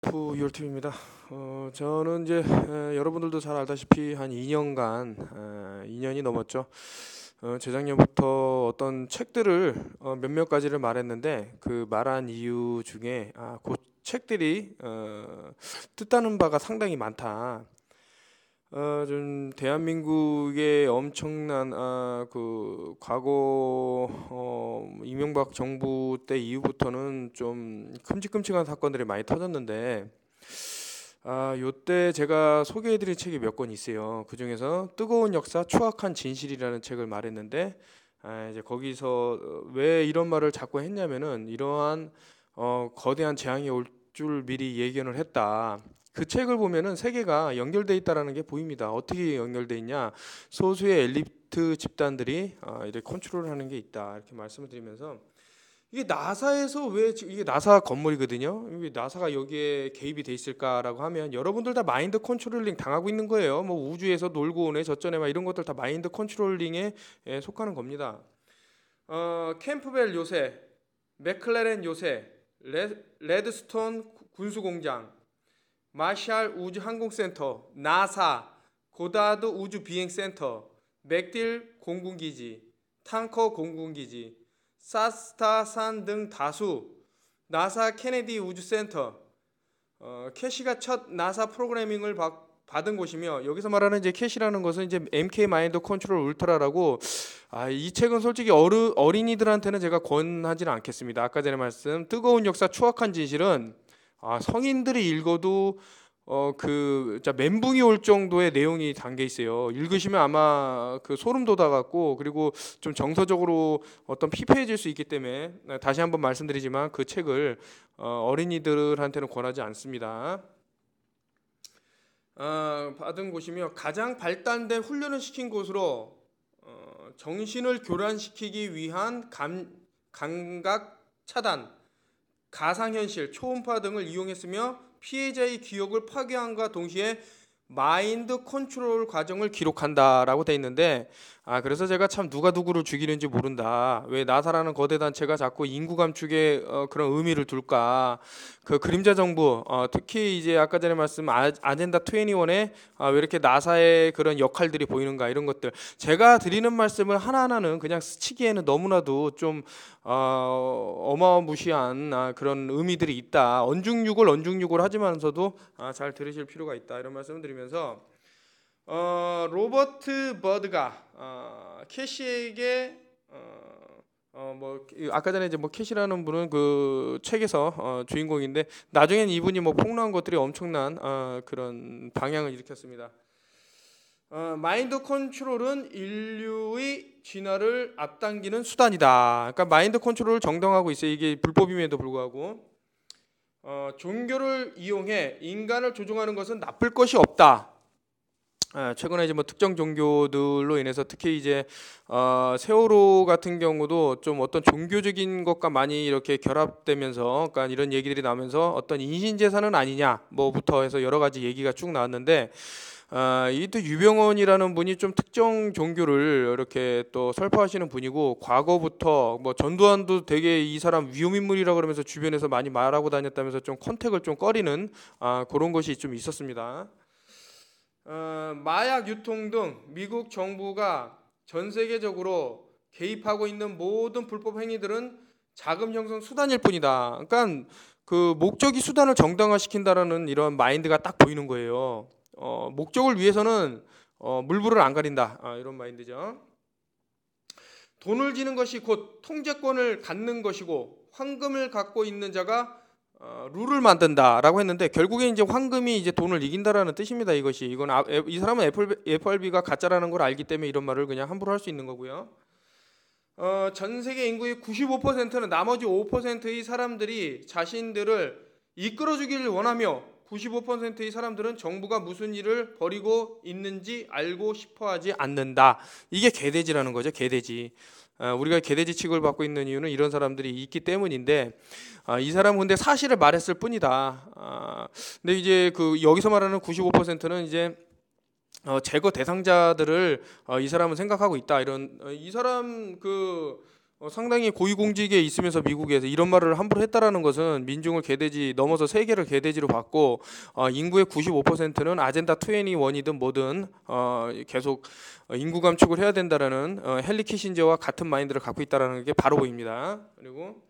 프 유얼팀입니다. 저는 이제 여러분들도 잘 알다시피 한 2년간 2년이 넘었죠. 재작년부터 어떤 책들을 몇몇 가지를 말했는데 그 말한 이유 중에 그 책들이 뜻하는 바가 상당히 많다. 좀 대한민국의 엄청난 그 과거 이명박 정부 때 이후부터는 좀 큼직큼직한 사건들이 많이 터졌는데 요때 제가 소개해드린 책이 몇 권 있어요. 그 중에서 뜨거운 역사 추악한 진실이라는 책을 말했는데 이제 거기서 왜 이런 말을 자꾸 했냐면은 이러한 거대한 재앙이 올 줄 미리 예견을 했다. 그 책을 보면은 세계가 연결돼 있다라는 게 보입니다. 어떻게 연결돼 있냐? 소수의 엘리트 집단들이 이렇게 컨트롤하는 게 있다. 이렇게 말씀을 드리면서 이게 나사에서 왜 이게 나사 건물이거든요. 왜 나사가 여기에 개입이 돼 있을까라고 하면 여러분들 다 마인드 컨트롤링 당하고 있는 거예요. 뭐 우주에서 놀고 오네 저쩌네 막 이런 것들 다 마인드 컨트롤링에 속하는 겁니다. 캠프벨 요새, 맥클레렌 요새, 레드스톤 군수공장, 마샬 우주 항공센터, 나사, 고다드 우주 비행센터, 맥딜 공군기지, 탕커 공군기지, 사스타산 등 다수, 나사 케네디 우주센터, 캐시가 첫 나사 프로그래밍을 받은 곳이며 여기서 말하는 이제 캐시라는 것은 이제 MK 마인드 컨트롤 울트라라고 이 책은 솔직히 어린이들한테는 제가 권하지는 않겠습니다. 아까 전에 말씀 뜨거운 역사 추악한 진실은 성인들이 읽어도 멘붕이 올 정도의 내용이 담겨 있어요. 읽으시면 아마 그 소름 돋아 갖고 그리고 좀 정서적으로 어떤 피폐해질 수 있기 때문에 다시 한번 말씀드리지만 그 책을 어린이들한테는 권하지 않습니다. 받은 곳이며 가장 발달된 훈련을 시킨 곳으로 정신을 교란시키기 위한 감각 차단, 가상현실, 초음파 등을 이용했으며 피해자의 기억을 파괴함과 동시에 마인드 컨트롤 과정을 기록한다라고 돼 있는데 그래서 제가 참 누가 누구를 죽이는지 모른다. 왜 나사라는 거대 단체가 자꾸 인구 감축에 그런 의미를 둘까? 그 그림자 정부 특히 이제 아까 전에 말씀 아젠다 21에 왜 이렇게 나사의 그런 역할들이 보이는가 이런 것들 제가 드리는 말씀을 하나하나는 그냥 스치기에는 너무나도 좀 어마무시한 그런 의미들이 있다. 언중육을 하지만서도 잘 들으실 필요가 있다. 이런 말씀을 드리면서 로버트 버드가 캐시에게 아까 전에 이제 캐시라는 분은 그 책에서 주인공인데 나중엔 이분이 폭로한 것들이 엄청난 그런 방향을 일으켰습니다. 마인드 컨트롤은 인류의 진화를 앞당기는 수단이다. 그러니까 마인드 컨트롤을 정당화하고 있어요. 이게 불법임에도 불구하고 종교를 이용해 인간을 조종하는 것은 나쁠 것이 없다. 최근에 이제 특정 종교들로 인해서 특히 이제 세월호 같은 경우도 좀 어떤 종교적인 것과 많이 이렇게 결합되면서 그러니까 이런 얘기들이 나오면서 어떤 인신재산은 아니냐 뭐부터 해서 여러 가지 얘기가 쭉 나왔는데 이 또 유병원이라는 분이 좀 특정 종교를 이렇게 또 설파하시는 분이고 과거부터 전두환도 되게 이 사람 위험인물이라 그러면서 주변에서 많이 말하고 다녔다면서 좀 컨택을 좀 꺼리는 그런 것이 좀 있었습니다. 마약 유통 등 미국 정부가 전 세계적으로 개입하고 있는 모든 불법 행위들은 자금 형성 수단일 뿐이다. 그러니까 그 목적이 수단을 정당화시킨다라는 이런 마인드가 딱 보이는 거예요. 목적을 위해서는 물불을 안 가린다. 이런 마인드죠. 돈을 지는 것이 곧 통제권을 갖는 것이고 황금을 갖고 있는 자가 룰을 만든다라고 했는데 결국에 이제 황금이 이제 돈을 이긴다라는 뜻입니다. 이것이 이 사람은 FRB가 가짜라는 걸 알기 때문에 이런 말을 그냥 함부로 할 수 있는 거고요. 전 세계 인구의 95%는 나머지 5%의 사람들이 자신들을 이끌어주기를 원하며 95%의 사람들은 정부가 무슨 일을 벌이고 있는지 알고 싶어하지 않는다. 이게 개돼지라는 거죠. 개돼지. 우리가 개돼지 취급을 받고 있는 이유는 이런 사람들이 있기 때문인데 이 사람은 근데 사실을 말했을 뿐이다. 근데 이제 그 여기서 말하는 95%는 이제 제거 대상자들을 이 사람은 생각하고 있다. 이런 이 사람 그 상당히 고위공직에 있으면서 미국에서 이런 말을 함부로 했다라는 것은 민중을 개돼지 넘어서 세계를 개돼지로 봤고 인구의 95%는 아젠다 21이든 뭐든 계속 인구 감축을 해야 된다라는 헨리 키신저와 같은 마인드를 갖고 있다라는 게 바로 보입니다. 그리고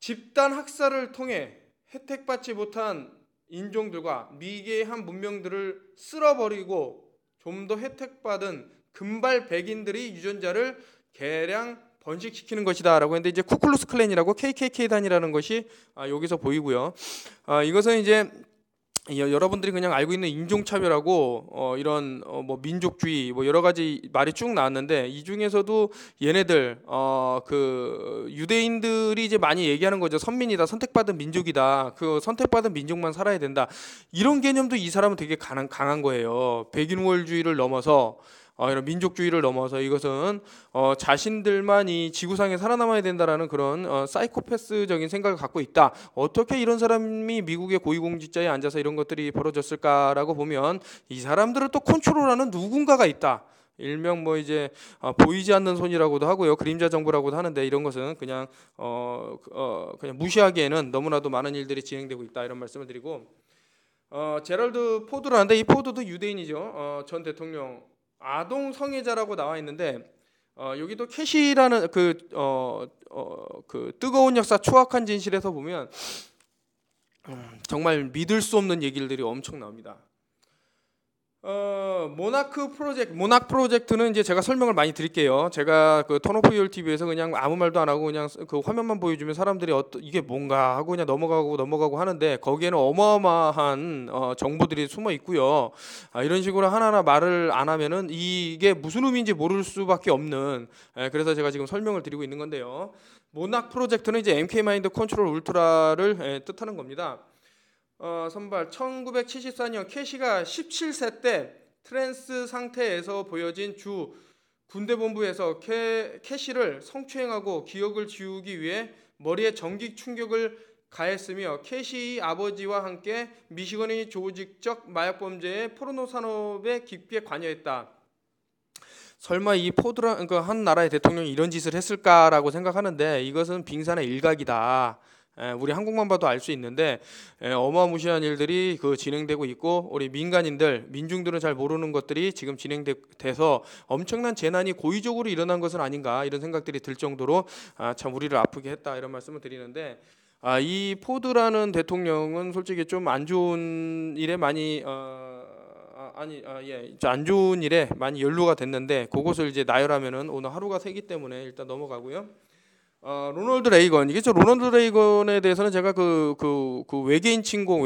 집단 학살을 통해 혜택받지 못한 인종들과 미개한 문명들을 쓸어버리고 좀 더 혜택받은 금발 백인들이 유전자를 개량 번식시키는 것이다라고 했는데 이제 쿠클루스 클랜이라고 KKK 단이라는 것이 여기서 보이고요. 이것은 이제 여러분들이 그냥 알고 있는 인종차별하고 이런 뭐 민족주의 뭐 여러 가지 말이 쭉 나왔는데 이 중에서도 얘네들 그 유대인들이 이제 많이 얘기하는 거죠. 선민이다, 선택받은 민족이다, 그 선택받은 민족만 살아야 된다, 이런 개념도 이 사람은 되게 강한 거예요. 백인 우월주의를 넘어서 이런 민족주의를 넘어서 이것은 자신들만 이 지구상에 살아남아야 된다라는 그런 사이코패스적인 생각을 갖고 있다. 어떻게 이런 사람이 미국의 고위공직자에 앉아서 이런 것들이 벌어졌을까라고 보면 이 사람들을 또 컨트롤하는 누군가가 있다. 일명 뭐 이제 보이지 않는 손이라고도 하고요, 그림자 정부라고도 하는데 이런 것은 그냥 그냥 무시하기에는 너무나도 많은 일들이 진행되고 있다, 이런 말씀을 드리고 제럴드 포드라는데 이 포드도 유대인이죠. 전 대통령 아동 성애자라고 나와 있는데 여기도 캐시라는 그 뜨거운 역사 추악한 진실에서 보면 정말 믿을 수 없는 얘기들이 엄청 나옵니다. 모나크 프로젝트는 이제 제가 설명을 많이 드릴게요. 제가 그 턴오프 TV에서 그냥 아무 말도 안 하고 그냥 그 화면만 보여주면 사람들이 이게 뭔가 하고 그냥 넘어가고 하는데 거기에는 어마어마한 정보들이 숨어 있고요. 이런 식으로 하나하나 말을 안 하면은 이게 무슨 의미인지 모를 수밖에 없는, 그래서 제가 지금 설명을 드리고 있는 건데요. 모나크 프로젝트는 이제 MK 마인드 컨트롤 울트라를 뜻하는 겁니다. 선발 1974년 캐시가 17세 때 트랜스 상태에서 보여진 주 군대본부에서 캐시를 성추행하고 기억을 지우기 위해 머리에 전기 충격을 가했으며 캐시의 아버지와 함께 미시건의 조직적 마약범죄의 포르노 산업에 깊게 관여했다. 설마 이 포드라 한 나라의 대통령이 이런 짓을 했을까라고 생각하는데 이것은 빙산의 일각이다. 우리 한국만 봐도 알 수 있는데 어마무시한 일들이 진행되고 있고 우리 민중들은 잘 모르는 것들이 지금 진행돼서 엄청난 재난이 고의적으로 일어난 것은 아닌가, 이런 생각들이 들 정도로 참 우리를 아프게 했다, 이런 말씀을 드리는데 이 포드라는 대통령은 솔직히 좀 안 좋은 일에 많이 안 좋은 일에 많이 연루가 됐는데 그것을 이제 나열하면은 오늘 하루가 새기 때문에 일단 넘어가고요. 로널드 레이건, 이게 로널드 레이건에 대해서는 제가 그 외계인 침공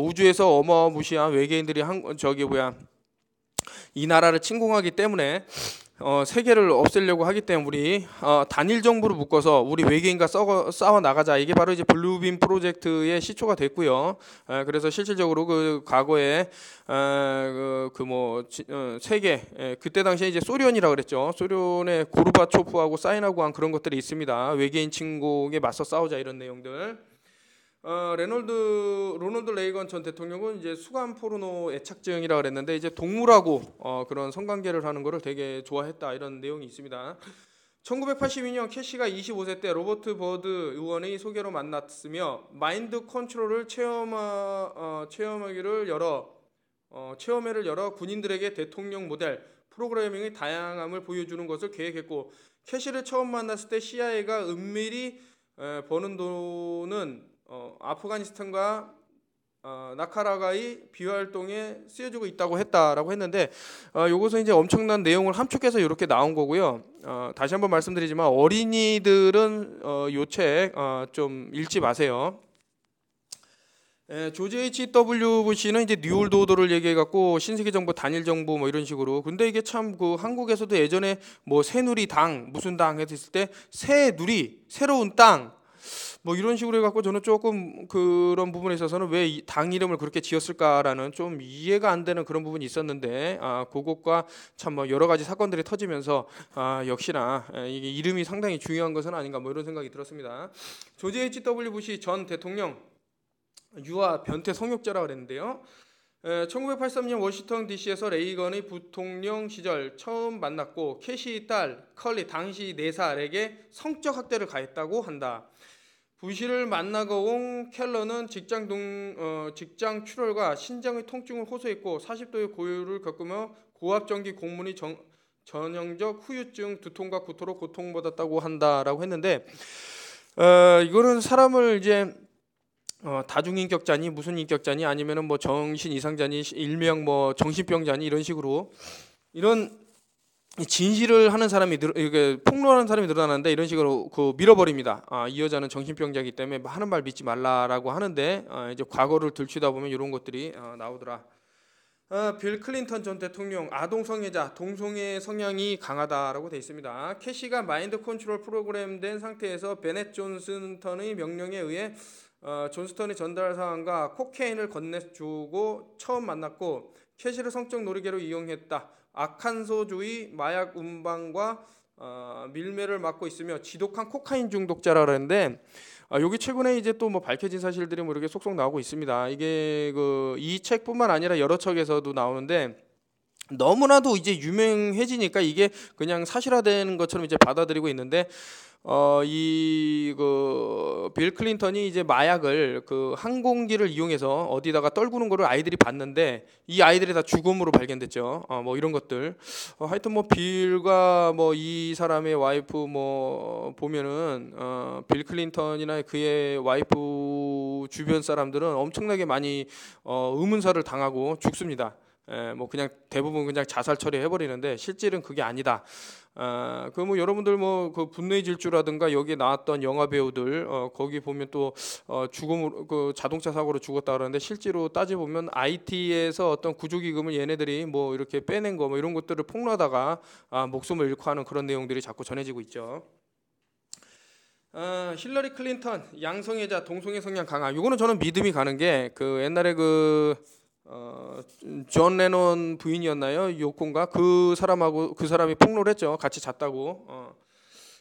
우주에서 어마무시한 외계인들이 이 나라를 침공하기 때문에 세계를 없애려고 하기 때문에 우리 단일 정부를 묶어서 우리 외계인과 싸워 나가자, 이게 바로 이제 블루빔 프로젝트의 시초가 됐고요. 그래서 실질적으로 그 과거에 세계 그때 당시에 이제 소련이라고 그랬죠. 소련의 고르바초프하고 사인하고 한 그런 것들이 있습니다. 외계인 침공에 맞서 싸우자, 이런 내용들. 로널드 레이건 전 대통령은 이제 수감 포르노 애착증이라고 그랬는데 이제 동물하고 그런 성관계를 하는 거를 되게 좋아했다, 이런 내용이 있습니다. 1982년 캐시가 25세 때 로버트 버드 의원의 소개로 만났으며 마인드 컨트롤을 체험회를 열어 군인들에게 대통령 모델 프로그래밍의 다양함을 보여주는 것을 계획했고, 캐시를 처음 만났을 때 CIA가 은밀히 버는 돈은 아프가니스탄과 나카라가의 비활동에 쓰여지고 있다고 했다라고 했는데 이것은 이제 엄청난 내용을 함축해서 이렇게 나온 거고요. 다시 한번 말씀드리지만 어린이들은 요 책 좀 읽지 마세요. 조지 H.W. 부시는 이제 뉴올드 오더를 얘기해갖고 신세계 정부, 단일 정부 뭐 이런 식으로. 근데 이게 참 한국에서도 예전에 뭐 새누리 당 무슨 당 했을 때 새누리 새로운 땅 뭐 이런 식으로 해갖고 저는 조금 그런 부분에 있어서는 왜 이 당 이름을 그렇게 지었을까라는 좀 이해가 안 되는 그런 부분이 있었는데 그것과 참 뭐 여러 가지 사건들이 터지면서 역시나 이게 이름이 상당히 중요한 것은 아닌가, 뭐 이런 생각이 들었습니다. 조지 H.W. 부시 전 대통령 유아 변태 성욕자라고 그랬는데요. 1983년 워싱턴 DC에서 레이건의 부통령 시절 처음 만났고 캐시 딸 컬리 당시 4살에게 성적 학대를 가했다고 한다. 부시를 만나고 온 켈러는 직장 출혈과 신장의 통증을 호소했고 40도의 고열을 겪으며 고압전기 공문이 전형적 후유증, 두통과 구토로 고통받았다고 한다라고 했는데 이거는 사람을 이제 다중인격자니 무슨 인격자니 아니면은 뭐 정신 이상자니 일명 뭐 정신병자니 이런 식으로 이런 진실을 하는 사람이 이게 폭로하는 사람이 늘어나는데 이런 식으로 밀어버립니다. 이 여자는 정신병자이기 때문에 하는 말 믿지 말라라고 하는데 이제 과거를 들추다 보면 이런 것들이 나오더라. 빌 클린턴 전 대통령 아동성애자, 동성애 성향이 강하다라고 되어 있습니다. 캐시가 마인드 컨트롤 프로그램된 상태에서 베넷 존스턴의 명령에 의해 존스턴의 전달 사항과 코케인을 건네주고 처음 만났고 캐시를 성적 놀이개로 이용했다. 아칸소주의 마약 운반과 밀매를 맡고 있으며 지독한 코카인 중독자라 그러는데 여기 최근에 이제 또 뭐 밝혀진 사실들이 뭐 이렇게 속속 나오고 있습니다. 이게 이 책뿐만 아니라 여러 책에서도 나오는데 너무나도 이제 유명해지니까 이게 그냥 사실화되는 것처럼 이제 받아들이고 있는데 빌 클린턴이 이제 마약을 항공기를 이용해서 어디다가 떨구는 거를 아이들이 봤는데 이 아이들이 다 죽음으로 발견됐죠. 뭐 이런 것들. 하여튼 뭐 빌과 뭐 이 사람의 와이프 뭐 보면은 빌 클린턴이나 그의 와이프 주변 사람들은 엄청나게 많이 의문사를 당하고 죽습니다. 뭐 그냥 대부분 그냥 자살 처리해 버리는데 실질은 그게 아니다. 뭐 여러분들 뭐 분노의 질주라든가 여기에 나왔던 영화 배우들 거기 보면 또 죽음으로 자동차 사고로 죽었다 그러는데 실제로 따져 보면 IT에서 어떤 구조기금을 얘네들이 뭐 이렇게 빼낸 거 뭐 이런 것들을 폭로하다가 목숨을 잃고 하는 그런 내용들이 자꾸 전해지고 있죠. 힐러리 클린턴 양성애자 동성애 성향 강함. 이거는 저는 믿음이 가는 게 옛날에 존 레논 부인이었나요? 요콘가 그 사람이 폭로를 했죠. 같이 잤다고.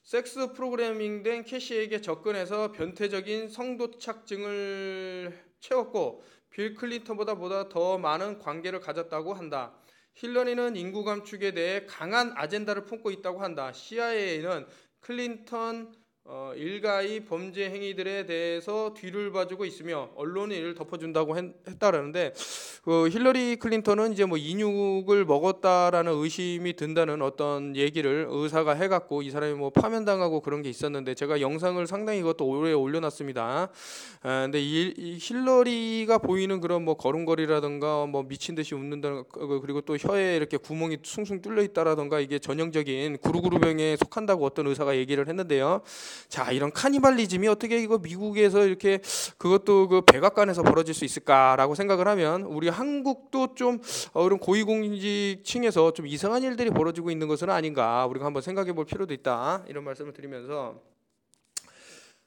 섹스 프로그래밍된 캐시에게 접근해서 변태적인 성도착증을 채웠고 빌 클린턴보다 더 많은 관계를 가졌다고 한다. 힐러리는 인구 감축에 대해 강한 아젠다를 품고 있다고 한다. CIA는 클린턴 일가의 범죄 행위들에 대해서 뒤를 봐주고 있으며 언론이 이를 덮어준다고 했다라는데 힐러리 클린턴은 이제 뭐 인육을 먹었다라는 의심이 든다는 어떤 얘기를 의사가 해갖고 이 사람이 뭐 파면당하고 그런 게 있었는데 제가 영상을 상당히 이것도 오래 올려놨습니다. 근데 이 힐러리가 보이는 그런 뭐 걸음걸이라든가 뭐 미친 듯이 웃는다 그리고 또 혀에 이렇게 구멍이 숭숭 뚫려 있다라든가 이게 전형적인 구루구루병에 속한다고 어떤 의사가 얘기를 했는데요. 자, 이런 카니발리즘이 어떻게 이거 미국에서 이렇게 그것도 백악관에서 벌어질 수 있을까라고 생각을 하면 우리 한국도 좀 이런 고위공직층에서 좀 이상한 일들이 벌어지고 있는 것은 아닌가 우리가 한번 생각해 볼 필요도 있다 이런 말씀을 드리면서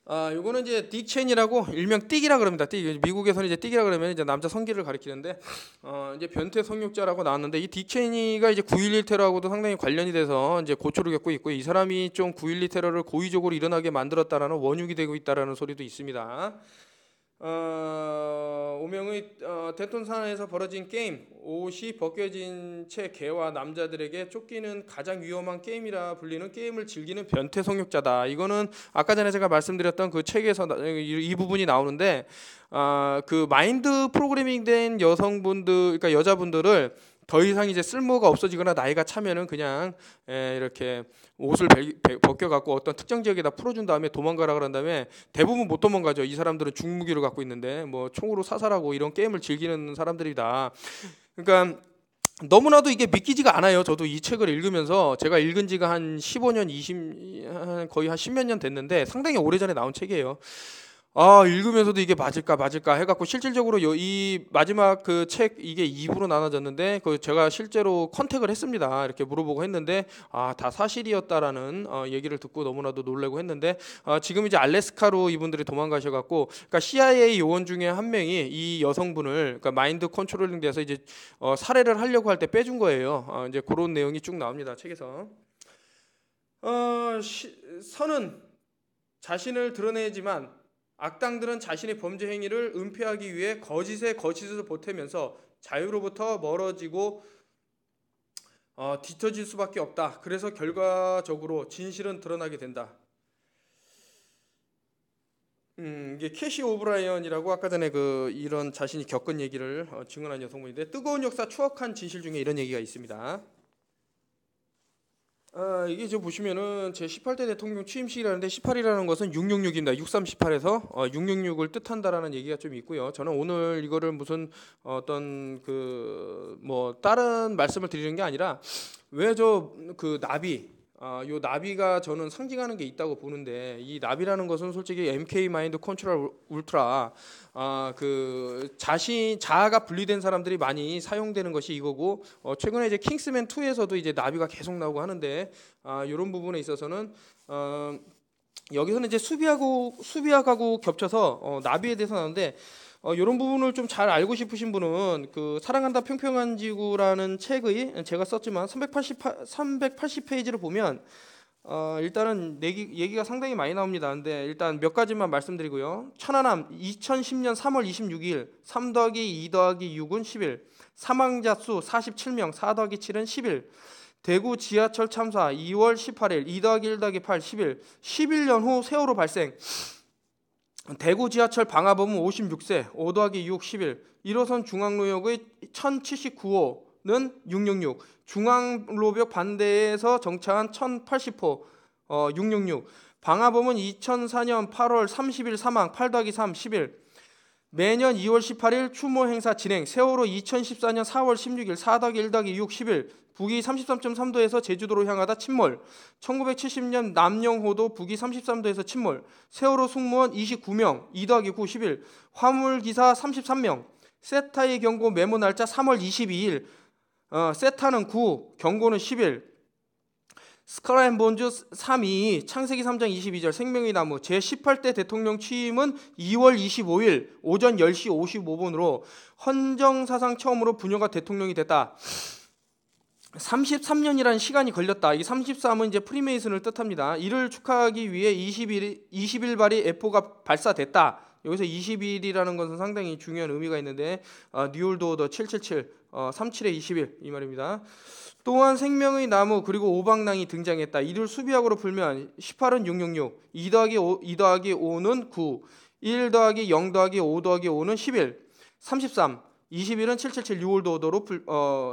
요거는 이제 딕 체니라고 일명 띡이라 그럽니다. 띡. 미국에서는 이제 띡이라 그러면 이제 남자 성기를 가리키는데 이제 변태 성욕자라고 나왔는데 이 딕 체니가 이제 9.11 테러하고도 상당히 관련이 돼서 이제 고초를 겪고 있고 이 사람이 좀 9.12 테러를 고의적으로 일어나게 만들었다라는 원흉이 되고 있다라는 소리도 있습니다. 오명의 대통령 산하에서 벌어진 게임 옷이 벗겨진 채 개와 남자들에게 쫓기는 가장 위험한 게임이라 불리는 게임을 즐기는 변태 성욕자다. 이거는 아까 전에 제가 말씀드렸던 그 책에서 이 부분이 나오는데 그 마인드 프로그래밍 된 여성분들 그러니까 여자분들을 더 이상 이제 쓸모가 없어지거나 나이가 차면은 그냥 이렇게 옷을 벗겨갖고 어떤 특정 지역에다 풀어준 다음에 도망가라 그런 다음에 대부분 못 도망가죠. 이 사람들은 중무기를 갖고 있는데 뭐 총으로 사살하고 이런 게임을 즐기는 사람들이다. 그러니까 너무나도 이게 믿기지가 않아요. 저도 이 책을 읽으면서 제가 읽은 지가 한 15년, 거의 한 10몇 년 됐는데 상당히 오래전에 나온 책이에요. 읽으면서도 이게 맞을까 해갖고 실질적으로 이 마지막 그 책 이게 2부로 나눠졌는데 제가 실제로 컨택을 했습니다. 이렇게 물어보고 했는데 다 사실이었다라는 얘기를 듣고 너무나도 놀래고 했는데 지금 이제 알래스카로 이분들이 도망가셔갖고 그러니까 CIA 요원 중에 한 명이 이 여성분을 그러니까 마인드 컨트롤링 돼서 이제 살해를 하려고 할 때 빼준 거예요. 이제 그런 내용이 쭉 나옵니다. 책에서. 선은 자신을 드러내지만 악당들은 자신의 범죄 행위를 은폐하기 위해 거짓에 거짓을 보태면서 자유로부터 멀어지고 뒤처질 수밖에 없다. 그래서 결과적으로 진실은 드러나게 된다. 이게 캐시 오브라이언이라고 아까 전에 이런 자신이 겪은 얘기를 증언한 여성분인데, 뜨거운 역사 추억한 진실 중에 이런 얘기가 있습니다. 이게 저 보시면은 제 18대 대통령 취임식이라는데 18이라는 것은 666입니다. 6318에서 666을 뜻한다라는 얘기가 좀 있고요. 저는 오늘 이거를 무슨 어떤 뭐 다른 말씀을 드리는 게 아니라 왜 나비 요 나비가 저는 상징하는 게 있다고 보는데, 이 나비라는 것은 솔직히 MK 마인드 컨트롤 울트라 자아가 분리된 사람들이 많이 사용되는 것이 이거고, 최근에 이제 킹스맨 2에서도 이제 나비가 계속 나오고 하는데, 이런 부분에 있어서는 여기서는 이제 수비학하고 겹쳐서 나비에 대해서 나오는데, 이런 부분을 좀 잘 알고 싶으신 분은 사랑한다 평평한 지구라는 책의, 제가 썼지만 380페이지를 보면 일단은 얘기가 상당히 많이 나옵니다. 근데 일단 몇 가지만 말씀드리고요. 천안함 2010년 3월 26일 3 더하기 2 더하기 6은 10일, 사망자 수 47명, 4 더하기 7은 10일, 대구 지하철 참사 2월 18일 2 더하기 1 더하기 8 10일, 11년 후 세월호 발생, 대구 지하철 방화범은 56세, 5 더하기 6 10일, 1호선 중앙로역의 1079호는 666, 중앙로벽 반대에서 정차한 1080호 666, 방화범은 2004년 8월 30일 사망, 8 더하기 3 10일, 매년 2월 18일 추모 행사 진행, 세월호 2014년 4월 16일 4 더하기 1 더하기 6 10일, 북위 33.3도에서 제주도로 향하다 침몰, 1970년 남영호도 북위 33도에서 침몰, 세월호 승무원 29명, 2 더하기 9 10일, 화물기사 33명, 세타의 경고 메모 날짜 3월 22일, 세타는 9, 경고는 10일, 스컬앤본즈 3.2, 창세기 3장 22절, 생명의 나무, 제18대 대통령 취임은 2월 25일 오전 10시 55분으로 헌정사상 처음으로 부녀가 대통령이 됐다. 33년이라는 시간이 걸렸다. 이 33은 이제 프리메이슨을 뜻합니다. 이를 축하하기 위해 20일발이 F가 발사됐다. 여기서 20일이라는 것은 상당히 중요한 의미가 있는데, 뉴올드 오더 777, 37의 20일 이 말입니다. 또한 생명의 나무 그리고 오방랑이 등장했다. 이를 수비학으로 풀면 18은 666, 2 더하기 5는 9, 1 더하기 0 더하기 5 더하기 5는 11, 33, 21은 777 뉴올드 오더로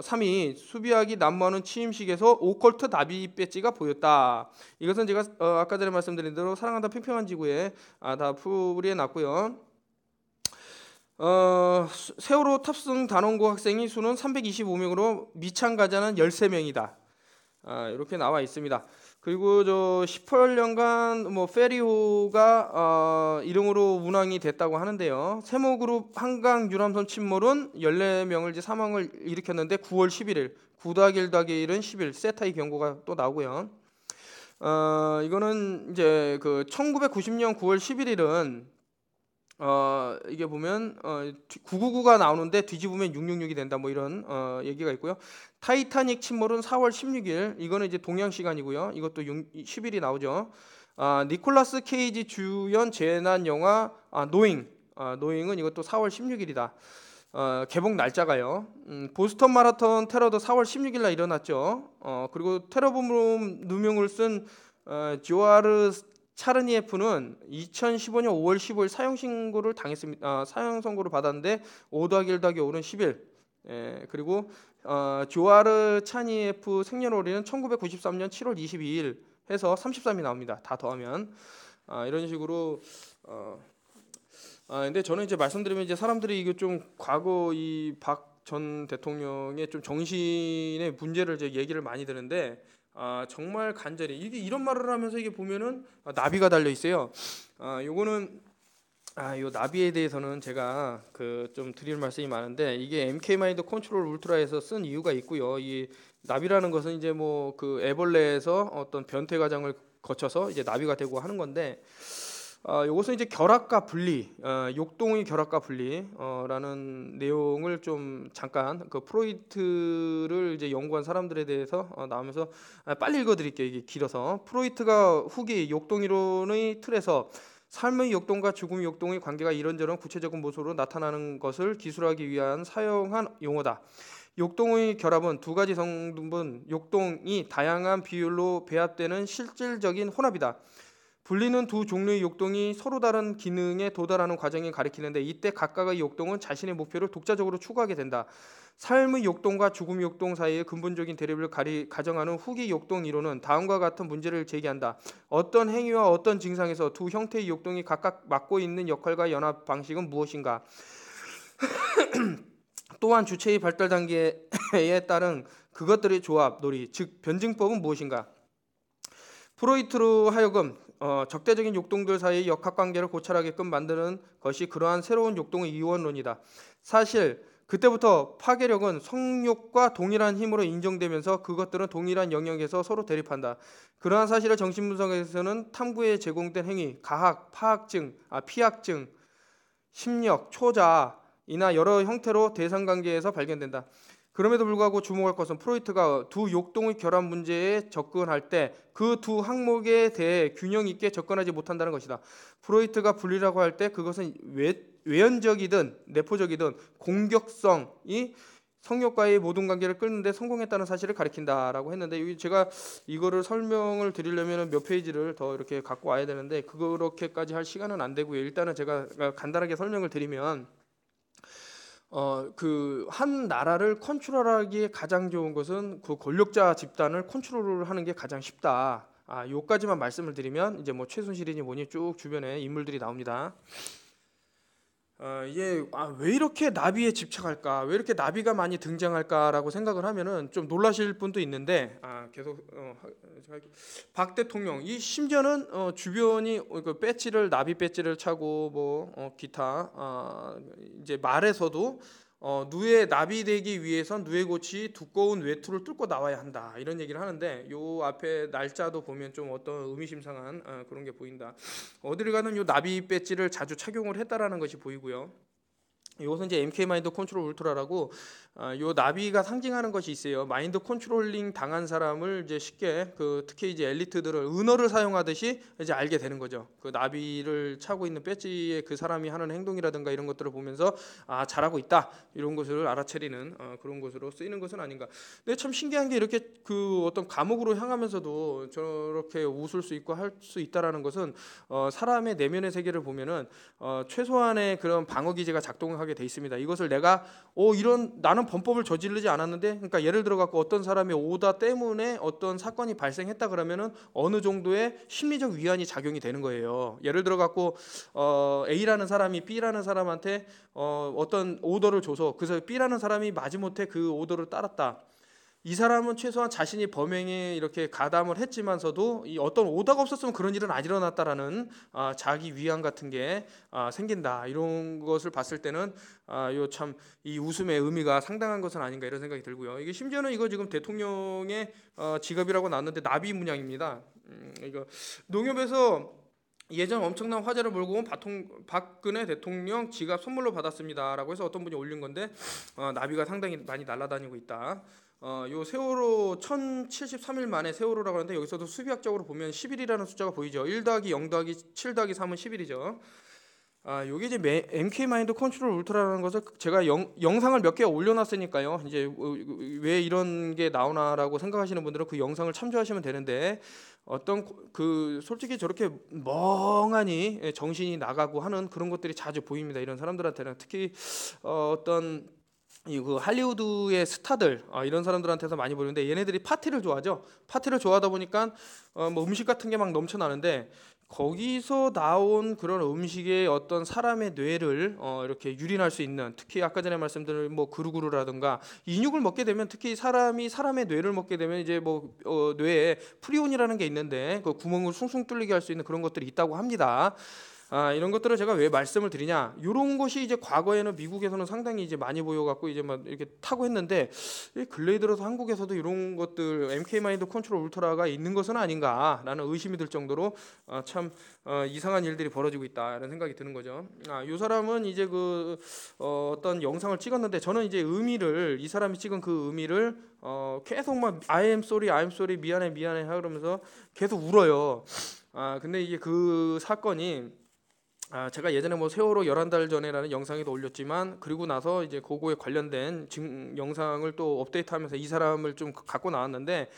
3이 수비학이 난무하는 취임식에서 오컬트 나비 배지가 보였다. 이것은 제가 아까 전에 말씀드린 대로 사랑한다 평평한 지구에 다 풀이해 놨고요. 세월호 탑승 단원고 학생이 수는 325명으로 미창가자는 13명이다. 이렇게 나와 있습니다. 그리고 18년간 페리호가 이름으로 운항이 됐다고 하는데요. 세모그룹 한강 유람선 침몰은 14명을 이제 사망을 일으켰는데 9월 11일, 9 더하기 1 더하기 1은 10일, 세타의 경고가 또 나오고요. 이거는 이제 1990년 9월 11일은 이게 보면 999가 나오는데 뒤집으면 666이 된다, 뭐 이런 얘기가 있고요. 타이타닉 침몰은 4월 16일, 이거는 이제 동양 시간이고요. 이것도 10일이 나오죠. 니콜라스 케이지 주연 재난 영화 노잉은 이것도 4월 16일이다. 개봉 날짜가요. 보스턴 마라톤 테러도 4월 16일 날 일어났죠. 그리고 테러범으로 누명을 쓴 조아르 차르니에프는 2015년 5월 15일 사형 신고를 당했습니다. 사형 선고를 받았는데 5 더하기 1 더하기 5는 10일. 그리고 조아르 차니에프 생년월일은 1993년 7월 22일 해서 33이 나옵니다. 다 더하면 이런 식으로. 근데 저는 이제 말씀드리면 이제 사람들이 이거 좀 과거 이 박 전 대통령의 좀 정신의 문제를 이제 얘기를 많이 드는데, 정말 간절히 이런 말을 하면서 이게 보면은 나비가 달려 있어요. 요거는 요 나비에 대해서는 제가 좀 드릴 말씀이 많은데, 이게 MK 마인드 컨트롤 울트라에서 쓴 이유가 있고요. 이 나비라는 것은 이제 애벌레에서 어떤 변태 과정을 거쳐서 이제 나비가 되고 하는 건데, 이것은 이제 결합과 분리, 욕동의 결합과 분리라는 내용을 좀 잠깐 프로이트를 이제 연구한 사람들에 대해서 나오면서 빨리 읽어드릴게요. 이게 길어서. 프로이트가 후기 욕동 이론의 틀에서 삶의 역동과 죽음의 역동의 관계가 이런저런 구체적인 모습으로 나타나는 것을 기술하기 위한 사용한 용어다. 역동의 결합은 두 가지 성분 역동이 다양한 비율로 배합되는 실질적인 혼합이다. 분리는 두 종류의 역동이 서로 다른 기능에 도달하는 과정을 가리키는데 이때 각각의 역동은 자신의 목표를 독자적으로 추구하게 된다. 삶의 역동과 죽음의 역동 사이의 근본적인 대립을 가정하는 후기 역동 이론은 다음과 같은 문제를 제기한다. 어떤 행위와 어떤 증상에서 두 형태의 역동이 각각 맡고 있는 역할과 연합 방식은 무엇인가? 또한 주체의 발달 단계에 따른 그것들의 조합, 놀이, 즉 변증법은 무엇인가? 프로이트로 하여금 적대적인 역동들 사이의 역학관계를 고찰하게끔 만드는 것이 그러한 새로운 역동의 이원론이다. 사실 그때부터 파괴력은 성욕과 동일한 힘으로 인정되면서 그것들은 동일한 영역에서 서로 대립한다. 그러한 사실을 정신분석에서는 탐구에 제공된 행위, 가학, 피학증, 심력, 초자이나 여러 형태로 대상관계에서 발견된다. 그럼에도 불구하고 주목할 것은 프로이트가 두 역동의 결합 문제에 접근할 때 그 두 항목에 대해 균형 있게 접근하지 못한다는 것이다. 프로이트가 분리라고 할 때 그것은 외연적이든 내포적이든 공격성이 성욕과의 모든 관계를 끊는데 성공했다는 사실을 가리킨다라고 했는데 제가 이거를 설명을 드리려면 몇 페이지를 더 이렇게 갖고 와야 되는데 그렇게까지 할 시간은 안 되고요. 일단은 제가 간단하게 설명을 드리면 그 한 나라를 컨트롤하기에 가장 좋은 것은 그 권력자 집단을 컨트롤하는 게 가장 쉽다. 요까지만 말씀을 드리면 이제 뭐 최순실이니 뭐니 쭉 주변에 인물들이 나옵니다. 이게 왜 이렇게 나비에 집착할까? 왜 이렇게 나비가 많이 등장할까라고 생각을 하면은 좀 놀라실 분도 있는데 계속 박 대통령 이 심지어는 주변이 그 배지를 나비 배지를 차고 뭐 기타 이제 말에서도 누에 나비 되기 위해선 누에고치 두꺼운 외투를 뚫고 나와야 한다 이런 얘기를 하는데 요 앞에 날짜도 보면 좀 어떤 의미심장한 그런 게 보인다. 어디를 가든 요 나비 배지를 자주 착용을 했다라는 것이 보이고요. 이것은 이제 MK 마인드 컨트롤 울트라라고 요 나비가 상징하는 것이 있어요. 마인드 컨트롤링 당한 사람을 이제 쉽게 특히 이제 엘리트들을 은어를 사용하듯이 이제 알게 되는 거죠. 그 나비를 차고 있는 배지에 그 사람이 하는 행동이라든가 이런 것들을 보면서 잘하고 있다 이런 것을 알아차리는 그런 것으로 쓰이는 것은 아닌가. 근데 참 신기한 게 이렇게 그 어떤 감옥으로 향하면서도 저렇게 웃을 수 있고 할 수 있다라는 것은 사람의 내면의 세계를 보면은 최소한의 그런 방어 기제가 작동하게 돼 있습니다. 이것을 내가 나는 범법을 저지르지 않았는데, 그러니까 예를 들어 갖고 어떤 사람의 오다 때문에 어떤 사건이 발생했다 그러면은 어느 정도의 심리적 위안이 작용이 되는 거예요. 예를 들어 갖고 A라는 사람이 B라는 사람한테 어떤 오더를 줘서 그래서 B라는 사람이 마지못해 그 오더를 따랐다. 이 사람은 최소한 자신이 범행에 이렇게 가담을 했지만서도 이 어떤 오다가 없었으면 그런 일은 안 일어났다라는 자기 위안 같은 게 생긴다. 이런 것을 봤을 때는 요 참 이 웃음의 의미가 상당한 것은 아닌가 이런 생각이 들고요. 이게 심지어는 이거 지금 대통령의 직업이라고 나왔는데 나비 문양입니다. 이거 농협에서 예전 엄청난 화제를 몰고 온 박근혜 대통령 지갑 선물로 받았습니다라고 해서 어떤 분이 올린 건데 나비가 상당히 많이 날아다니고 있다. 요 세월호 1073일 만에 세월호라고 하는데 여기서도 수비학적으로 보면 10일이라는 숫자가 보이죠. 1 더하기 0 더하기 7 더하기 3은 10일이죠. 요게 이제 MK 마인드 컨트롤 울트라라는 것을 제가 영상을 몇 개 올려놨으니까요. 이제 왜 이런 게 나오나라고 생각하시는 분들은 그 영상을 참조하시면 되는데 어떤 솔직히 저렇게 멍하니 정신이 나가고 하는 그런 것들이 자주 보입니다. 이런 사람들한테는 특히 어떤 그 할리우드의 스타들 이런 사람들한테서 많이 보이는데 얘네들이 파티를 좋아하죠. 파티를 좋아하다 보니까 뭐 음식 같은 게 막 넘쳐나는데 거기서 나온 그런 음식의 어떤 사람의 뇌를 이렇게 유린할 수 있는 특히 아까 전에 말씀드린 뭐 그루그루라든가 인육을 먹게 되면 특히 사람의 뇌를 먹게 되면 이제 뭐 뇌에 프리온이라는 게 있는데 그 구멍을 숭숭 뚫리게 할 수 있는 그런 것들이 있다고 합니다. 이런 것들을 제가 왜 말씀을 드리냐? 이런 것이 이제 과거에는 미국에서는 상당히 이제 많이 보여갖고 이제 막 이렇게 타고 했는데 근래에 들어서 한국에서도 이런 것들 MK 마인드 컨트롤 울트라가 있는 것은 아닌가라는 의심이 들 정도로 참 이상한 일들이 벌어지고 있다라는 생각이 드는 거죠. 이 사람은 이제 어떤 영상을 찍었는데 저는 이제 이 사람이 찍은 그 의미를 계속 막 I am sorry 미안해 하면서 계속 울어요. 근데 이게 그 사건이 제가 예전에 뭐 세월호 11달 전에라는 영상에도 올렸지만, 그리고 나서 이제 그거에 관련된 영상을 또 업데이트하면서 이 사람을 좀 갖고 나왔는데,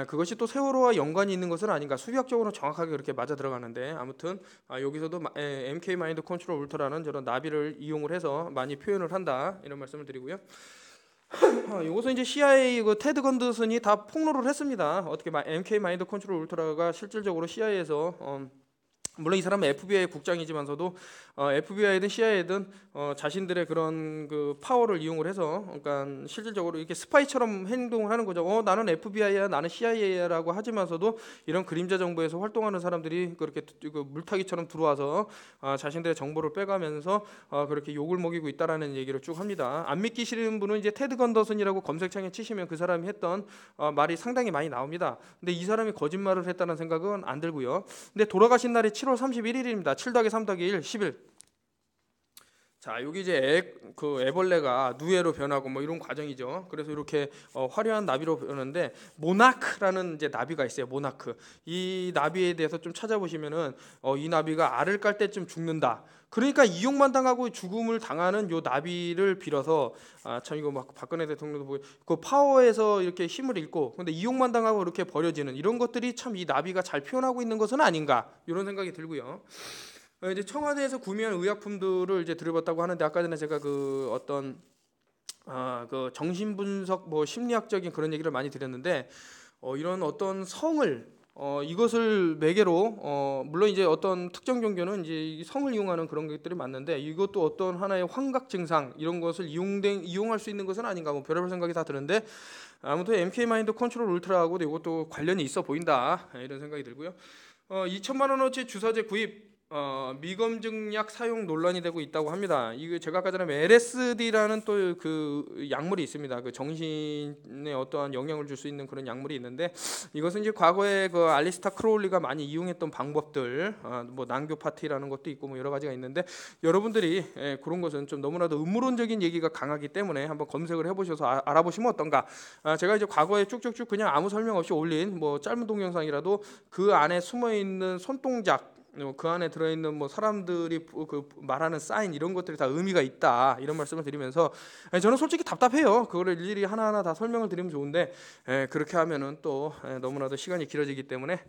그것이 또 세월호와 연관이 있는 것은 아닌가, 수비학적으로 정확하게 그렇게 맞아 들어가는데, 아무튼 여기서도 MK 마인드 컨트롤 울트라는 저런 나비를 이용을 해서 많이 표현을 한다, 이런 말씀을 드리고요. 이것은 이제 CIA 그 테드 건더슨이 다 폭로를 했습니다. 어떻게 MK 마인드 컨트롤 울트라가 실질적으로 CIA에서 물론 이 사람은 FBI 국장이지만서도 FBI든 CIA든 자신들의 그런 그 파워를 이용을 해서, 그러니까 실질적으로 이렇게 스파이처럼 행동을 하는 거죠. 나는 FBI야, 나는 CIA라고 하지만서도 이런 그림자 정부에서 활동하는 사람들이 그렇게 그 물타기처럼 들어와서 자신들의 정보를 빼가면서 그렇게 욕을 먹이고 있다라는 얘기를 쭉 합니다. 안 믿기 싫은 분은 이제 테드 건더슨이라고 검색창에 치시면 그 사람이 했던 말이 상당히 많이 나옵니다. 근데 이 사람이 거짓말을 했다는 생각은 안 들고요. 근데 돌아가신 날이 7월 31일입니다. 7-3-1 10일. 자, 여기 이제 그 애벌레가 누에로 변하고 뭐 이런 과정이죠. 그래서 이렇게 화려한 나비로 변하는데, 모나크라는 이제 나비가 있어요. 모나크. 이 나비에 대해서 좀 찾아보시면은 이 나비가 알을 깔 때쯤 죽는다. 그러니까 이용만 당하고 죽음을 당하는 요 나비를 빌어서, 참 이거 막 박근혜 대통령도 보고 그 파워에서 이렇게 힘을 잃고 근데 이용만 당하고 이렇게 버려지는 이런 것들이 참 이 나비가 잘 표현하고 있는 것은 아닌가, 이런 생각이 들고요. 이제 청와대에서 구매한 의약품들을 이제 들여봤다고 하는데, 아까 전에 제가 그 어떤 그 정신분석 뭐 심리학적인 그런 얘기를 많이 드렸는데, 이런 어떤 성을 이것을 매개로 물론 이제 어떤 특정 종교는 이제 이 성을 이용하는 그런 것들이 맞는데, 이것도 어떤 하나의 환각 증상 이런 것을 이용할 수 있는 것은 아닌가, 뭐 별의별 생각이 다 드는데, 아무튼 MK 마인드 컨트롤 울트라하고도 이것도 관련이 있어 보인다, 이런 생각이 들고요. 2천만 원어치 주사제 구입 미검증약 사용 논란이 되고 있다고 합니다. 이거 제가 아까 전에 LSD라는 또 그 약물이 있습니다. 그 정신에 어떠한 영향을 줄 수 있는 그런 약물이 있는데, 이것은 이제 과거에 그 알리스타 크로울리가 많이 이용했던 방법들, 뭐 난교 파티라는 것도 있고 뭐 여러 가지가 있는데, 여러분들이 그런 것은 좀 너무나도 음모론적인 얘기가 강하기 때문에 한번 검색을 해보셔서 알아보시면 어떤가. 제가 이제 과거에 쭉쭉쭉 그냥 아무 설명 없이 올린 뭐 짧은 동영상이라도 그 안에 숨어 있는 손동작, 그 안에 들어있는 뭐 사람들이 그 말하는 사인 이런 것들이 다 의미가 있다, 이런 말씀을 드리면서, 저는 솔직히 답답해요. 그거를 일일이 하나하나 다 설명을 드리면 좋은데, 그렇게 하면은 또 너무나도 시간이 길어지기 때문에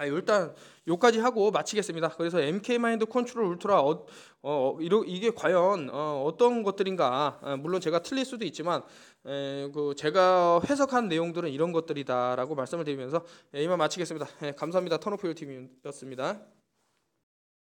일단 요까지 하고 마치겠습니다. 그래서 MK 마인드 컨트롤 울트라 이게 과연 어떤 것들인가, 물론 제가 틀릴 수도 있지만 그 제가 해석한 내용들은 이런 것들이다라고 말씀을 드리면서 이만 마치겠습니다. 감사합니다. 턴오프 팀이었습니다.